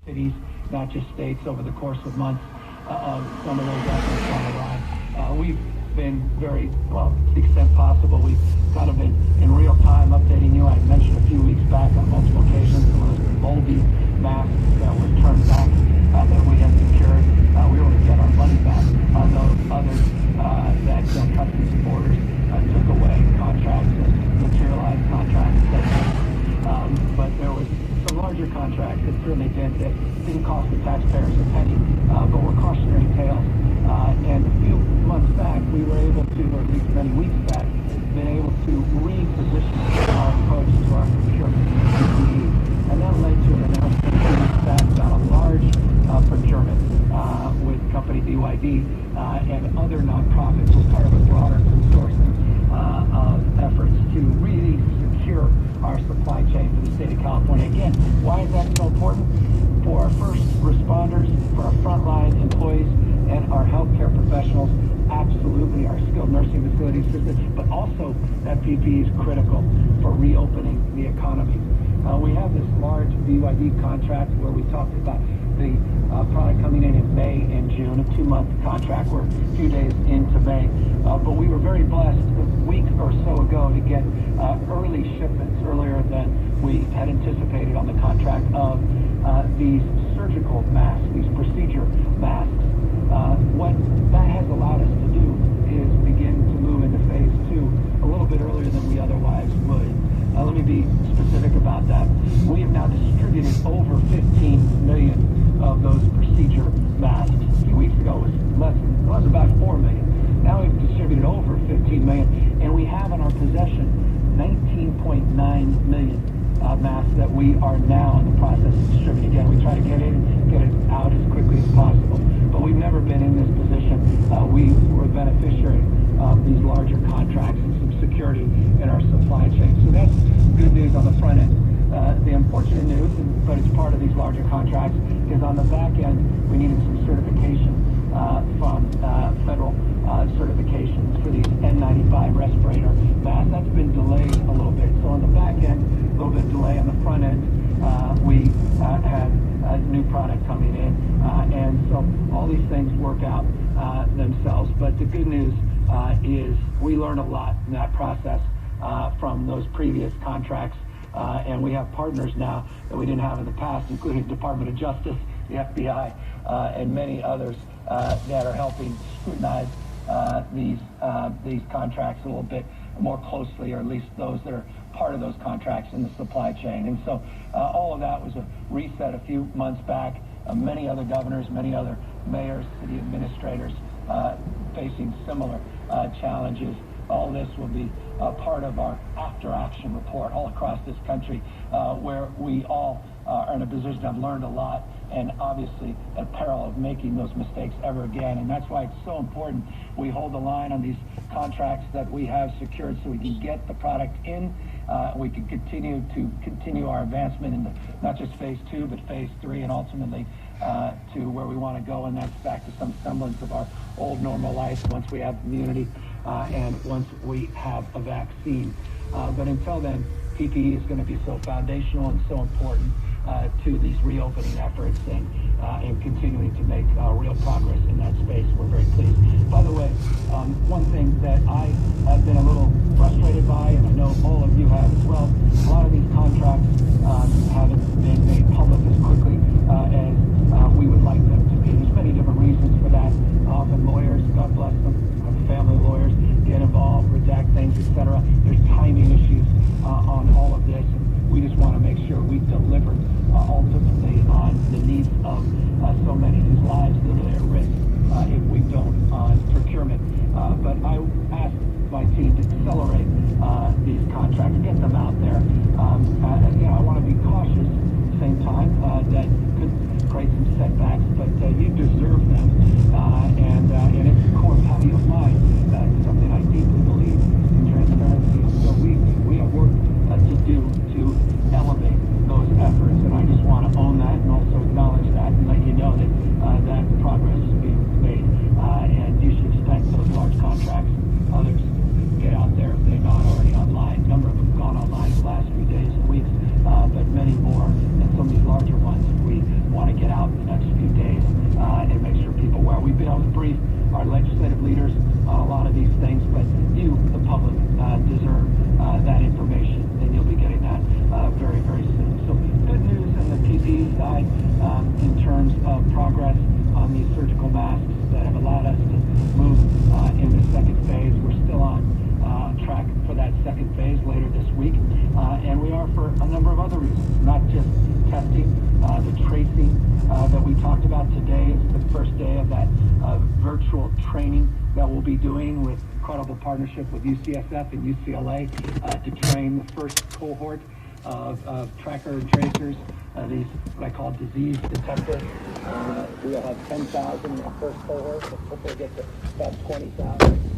cities, not just states, over the course of months of some of those efforts on the line. We've been very, well, to the extent possible, we've kind of been in real time updating you. I mentioned a few weeks back on multiple occasions some of those moldy masks that were turned back that we had secured. We were able to get our money back on those others that Customs and Borders took away, contracts and materialized contracts. But there was some larger contracts that certainly didn't cost the taxpayers a penny, but were cautionary tales. And a few months back, we were able to, or at least many weeks back, been able to reposition our approach to our procurement of PPE. And that led to an announcement a few weeks back about a large procurement with company BYD and other nonprofits as part of a broader consortium of efforts to really secure our supply chain for the state of California. Again, why is that so important? For our first responders, for our frontline employees, and our healthcare professionals, absolutely, our skilled nursing facilities system, but also that PPE is critical for reopening the economy. We have this large BYD contract where we talked about the product coming in May and June, a 2-month contract. We're a few days into May, but we were very blessed a week or so ago to get early shipments, earlier than we had anticipated on the contract, of these surgical masks, these procedure masks. What that has allowed us to do is begin to move into phase 2 a little bit earlier than we otherwise would. Let me be specific about that. We have now distributed over 15 million of those procedure masks. A few weeks ago it was about 4 million. Now we've distributed over 15 million, and we have in our possession 19.9 million masks that we are now in the process of distributing. Again, we try to get it out as quickly as possible, but we've never been in this position. We were a beneficiary of these larger contracts and some security in our supply chain. So that's good news on the front end. The unfortunate news, but it's part of these larger contracts, is on the back end we needed some certification from federal certifications for these N95 respirator masks. That's been delayed a little bit. So on the back end, a little bit delay. On the front end, we had a new product coming in, and so all these things work out themselves. But the good news is we learned a lot in that process from those previous contracts, and we have partners now that we didn't have in the past, including the Department of Justice, the FBI, and many others that are helping scrutinize these contracts a little bit more closely, or at least those that are part of those contracts in the supply chain. And so all of that was a reset a few months back. Many other governors, many other mayors, city administrators facing similar challenges. All this will be part of our after-action report all across this country, where we all are in a position to have learned a lot, and obviously at peril of making those mistakes ever again. And that's why it's so important we hold the line on these contracts that we have secured, so we can get the product in. We can continue our advancement into not just phase 2, but phase 3, and ultimately to where we want to go, and that's back to some semblance of our old normal life once we have immunity and once we have a vaccine. But until then, PPE is going to be so foundational and so important to these reopening efforts, and continuing to make real progress in that space. We're very pleased. By the way, one thing that I have been a little frustrated by, and I know all of you have as well, a lot of these contracts haven't been made public as quickly as we would like them to be. There's many different reasons for that. Often lawyers, God bless them, family lawyers, get involved, redact things, etc. There's timing issues on all of this, and we just want to make sure we deliver ultimately on the needs of so many whose lives literally are at risk if we don't on procurement. But I asked my team to accelerate these contracts, get them out there. I want to be cautious at the same time. our legislative leaders on a lot of these things, but you, the public, deserve that information, and you'll be getting that very, very soon. So good news on the PPE side in terms of progress on these surgical masks that have allowed us to move in the second phase. We're still on track for that second phase later this week, and we are for a number of other reasons, not just testing, the tracing that we talked about today is the first day of that virtual training that we'll be doing with incredible partnership with UCSF and UCLA to train the first cohort of tracker and tracers, these what I call disease detectors. We'll have 10,000 in the first cohort, but hopefully get to about 20,000.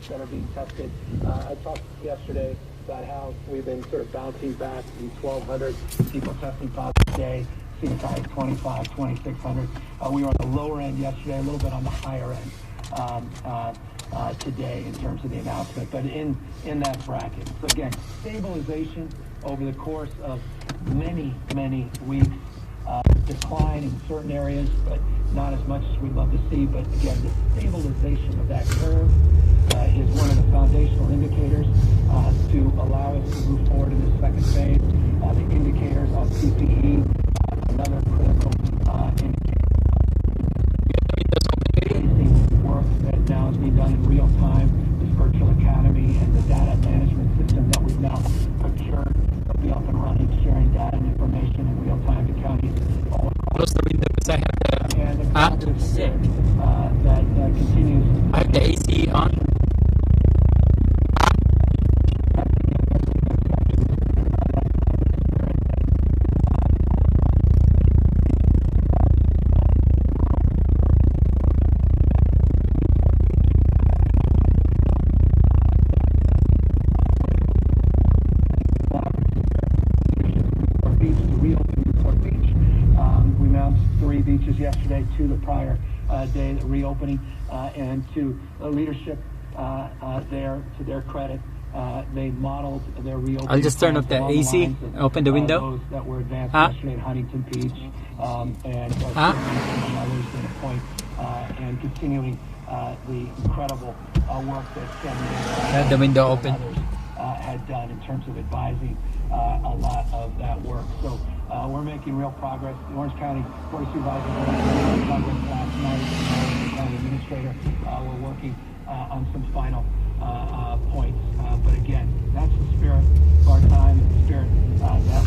That are being tested. I talked yesterday about how we've been sort of bouncing back from 1,200 people testing positive a day, seeing as high as 25, 2,600. We were on the lower end yesterday, a little bit on the higher end today in terms of the announcement, but in that bracket. So again, stabilization over the course of many, many weeks. Decline in certain areas, but not as much as we'd love to see. But again, the stabilization of that curve is one of the foundational indicators to allow us to move forward in this second phase. The indicators of PPE, another critical indicator. Work that now is being done in real time, this virtual academy and the data management system that we've now procured will be up and running, sharing data and information in real time to counties all across. Close the window because I have that continues. I have the AC on. Beaches yesterday to the prior day, the reopening, and to leadership there, to their credit, they modeled their reopening. I'll just turn up the AC, open the window. Those that were advanced yesterday at Huntington Beach, and others in a point, and continuing the incredible work that the window open. Others had done in terms of advising a lot of that work. So we're making real progress. The Orange County Board of Supervisors made progress last night. The county administrator, we're working on some final points. But again, that's the spirit of our time, the spirit that